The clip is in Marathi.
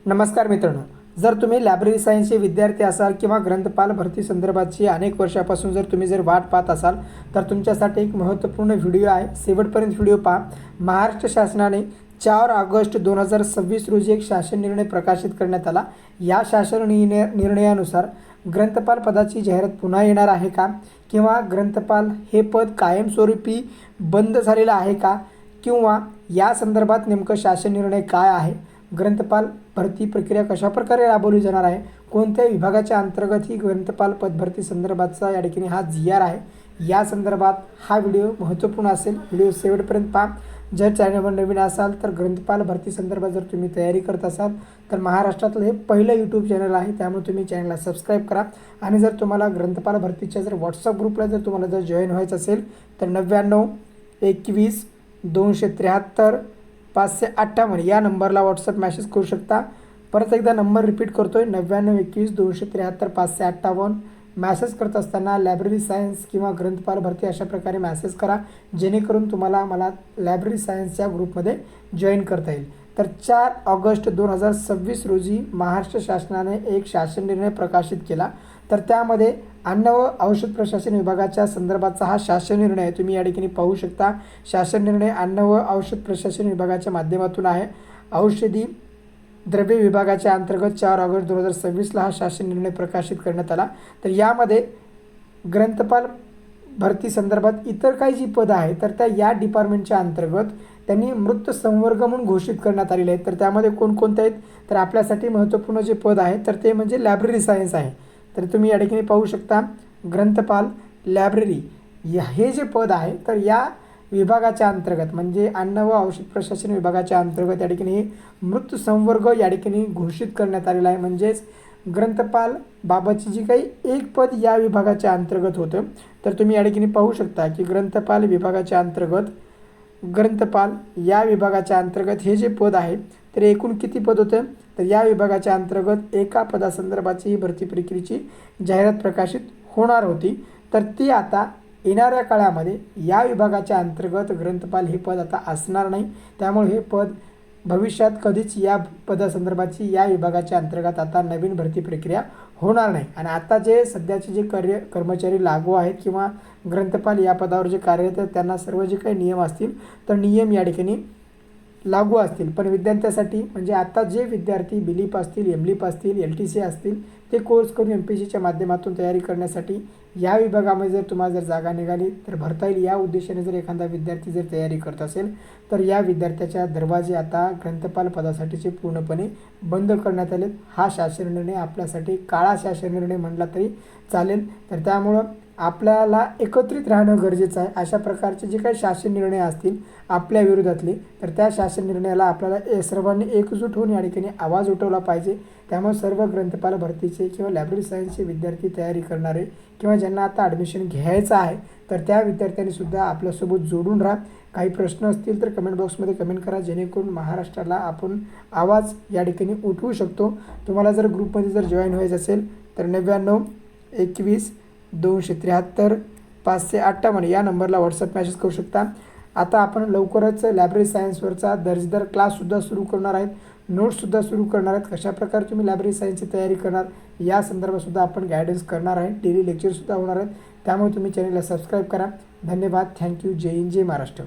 नमस्कार मित्रांनो, जर तुम्ही लायब्ररी सायन्सचे विद्यार्थी असाल किंवा ग्रंथपाल भरती संदर्भाची अनेक वर्षापासून तुम्ही वाट पाहत असाल तर तुमच्यासाठी एक महत्त्वपूर्ण व्हिडिओ आहे. शेवटपर्यंत व्हिडिओ पहा. महाराष्ट्र शासनाने 4 ऑगस्ट 2026 रोजी एक शासन निर्णय प्रकाशित करण्यात आला. या शासन निर्णयानुसार ग्रंथपाल पदाची जाहिरात पुन्हा येणार आहे का, किंवा ग्रंथपाल हे पद कायमस्वरूपी बंद झालेलं आहे का, किंवा या संदर्भात नेमकं शासन निर्णय काय आहे, ग्रंथपाल भरती प्रक्रिया कशाप्रकारे राबवली जाणार आहे, कोणत्या विभागाच्या अंतर्गत ही ग्रंथपाल पदभरती संदर्भाचा या ठिकाणी हा GR आहे, या संदर्भात हा व्हिडिओ महत्त्वपूर्ण असेल. व्हिडिओ शेवटपर्यंत पहा. जर चॅनलवर नवीन असाल तर ग्रंथपाल भरती संदर्भात जर तुम्ही तयारी करत असाल तर महाराष्ट्रातलं हे पहिलं यूट्यूब चॅनल आहे, त्यामुळे तुम्ही चॅनलला सबस्क्राईब करा. आणि जर तुम्हाला ग्रंथपाल भरतीच्या व्हॉट्सअप ग्रुपला तुम्हाला जॉईन व्हायचं असेल तर 99 21 273 558 या नंबरला व्हॉट्सअप मॅसेज करू शकता. परत एकदा नंबर रिपीट करतो आहे, 99 21 273 558. मॅसेज करत असताना लायब्ररी सायन्स किंवा ग्रंथपाल भरती अशा प्रकारे मॅसेज करा, जेणेकरून तुम्हाला मला लायब्ररी सायन्सच्या ग्रुपमध्ये जॉईन करता येईल. तर 4 ऑगस्ट 2026 रोजी महाराष्ट्र शासनाने एक शासन निर्णय प्रकाशित केला. तर त्यामध्ये अन्न व औषध प्रशासन विभागाच्या संदर्भाचा हा शासन निर्णय तुम्ही या ठिकाणी पाहू शकता. शासन निर्णय अन्न व औषध प्रशासन विभागाच्या माध्यमातून आहे. औषधी द्रव्य विभागाच्या अंतर्गत 4 ऑगस्ट 2026ला हा शासन निर्णय प्रकाशित करण्यात आला. तर यामध्ये ग्रंथपाल भरती संदर्भात इतर काही जी पदं आहेत तर त्या या डिपार्टमेंटच्या अंतर्गत त्यांनी मृत संवर्ग म्हणून घोषित करण्यात आलेले आहेत. तर त्यामध्ये कोणकोणते आहेत, तर आपल्यासाठी महत्त्वपूर्ण जे पद आहे तर ते म्हणजे लायब्ररी सायन्स आहे. तर तुम्ही या ठिकाणी पाहू शकता ग्रंथपाल लायब्ररी हे जे पद आहे तर या विभागाच्या अंतर्गत म्हणजे अन्न व औषध प्रशासन विभागाच्या अंतर्गत या ठिकाणी मृत संवर्ग या ठिकाणी घोषित करण्यात आलेला आहे. म्हणजेच ग्रंथपाल बाबतची जी काही एक पद या विभागाच्या अंतर्गत होतं. तर तुम्ही या ठिकाणी पाहू शकता की ग्रंथपाल विभागाच्या अंतर्गत ग्रंथपाल या विभागाच्या अंतर्गत हे जे पद आहे तर एकूण किती पद होतं, तर या विभागाच्या अंतर्गत एका पदासंदर्भाची ही भरती प्रक्रियेची जाहिरात प्रकाशित होणार होती. तर ती आता येणाऱ्या काळामध्ये या विभागाच्या अंतर्गत ग्रंथपाल हे पद आता असणार नाही. त्यामुळे हे पद भविष्यात कधीच या पदासंदर्भाची या विभागाच्या अंतर्गत आता नवीन भरती प्रक्रिया होणार नाही. आणि आता जे सध्याचे जे कर्मचारी लागू आहेत किंवा ग्रंथपाल या पदावर जे कार्यरत आहेत त्यांना सर्व जे काही नियम असतील तर नियम या ठिकाणी लागू असतील. पण विद्यार्थ्यांसाठी म्हणजे आता जे विद्यार्थी बिलीप असतील, एमलीप असतील, LTC असतील ते कोर्स करून MPSCच्या माध्यमातून तयारी करण्यासाठी या विभागामध्ये जर तुम्हाला जागा निघाली तर भरता येईल. या उद्देशाने जर एखादा विद्यार्थी तयारी करत असेल तर या विद्यार्थ्याच्या दरवाजे आता ग्रंथपाल पदासाठीचे पूर्णपणे बंद करण्यात आले. हा शासन निर्णय आपल्यासाठी काळा शासन निर्णय म्हटला तरी चालेल. तर त्यामुळं आपल्याला एकत्रित राहणं गरजेचं आहे. अशा प्रकारचे जे काही शासन निर्णय असतील आपल्या विरोधातले तर त्या शासन निर्णयाला आपल्याला सर्वांनी एकजूट होऊन या ठिकाणी आवाज उठवला पाहिजे. त्यामुळे सर्व ग्रंथपाल भरतीचे किंवा लायब्ररी सायन्सचे विद्यार्थी तयारी करणारे किंवा ज्यांना आता ॲडमिशन घ्यायचं आहे तर त्या विद्यार्थ्यांनीसुद्धा आपल्यासोबत जोडून राहा. काही प्रश्न असतील तर कमेंट बॉक्समध्ये कमेंट करा, जेणेकरून महाराष्ट्राला आपण आवाज या ठिकाणी उठवू शकतो. तुम्हाला जर ग्रुपमध्ये जॉईन व्हायचं असेल तर 99 21 273 558 या नंबरला व्हॉट्सअप मॅसेज करू शकता. आता आपण लवकरच लायब्ररी सायन्सवरचा दर्जेदार क्लाससुद्धा सुरू करणार आहेत, नोट्ससुद्धा सुरू करणार आहेत. कशाप्रकारे तुम्ही लायब्ररी सायन्सची तयारी करणार या संदर्भातसुद्धा आपण गायडन्स करणार आहे. डेली लेक्चरसुद्धा होणार आहेत. त्यामुळे तुम्ही चॅनलला सबस्क्राईब करा. धन्यवाद. थँक्यू. जय हिंद, जय महाराष्ट्र.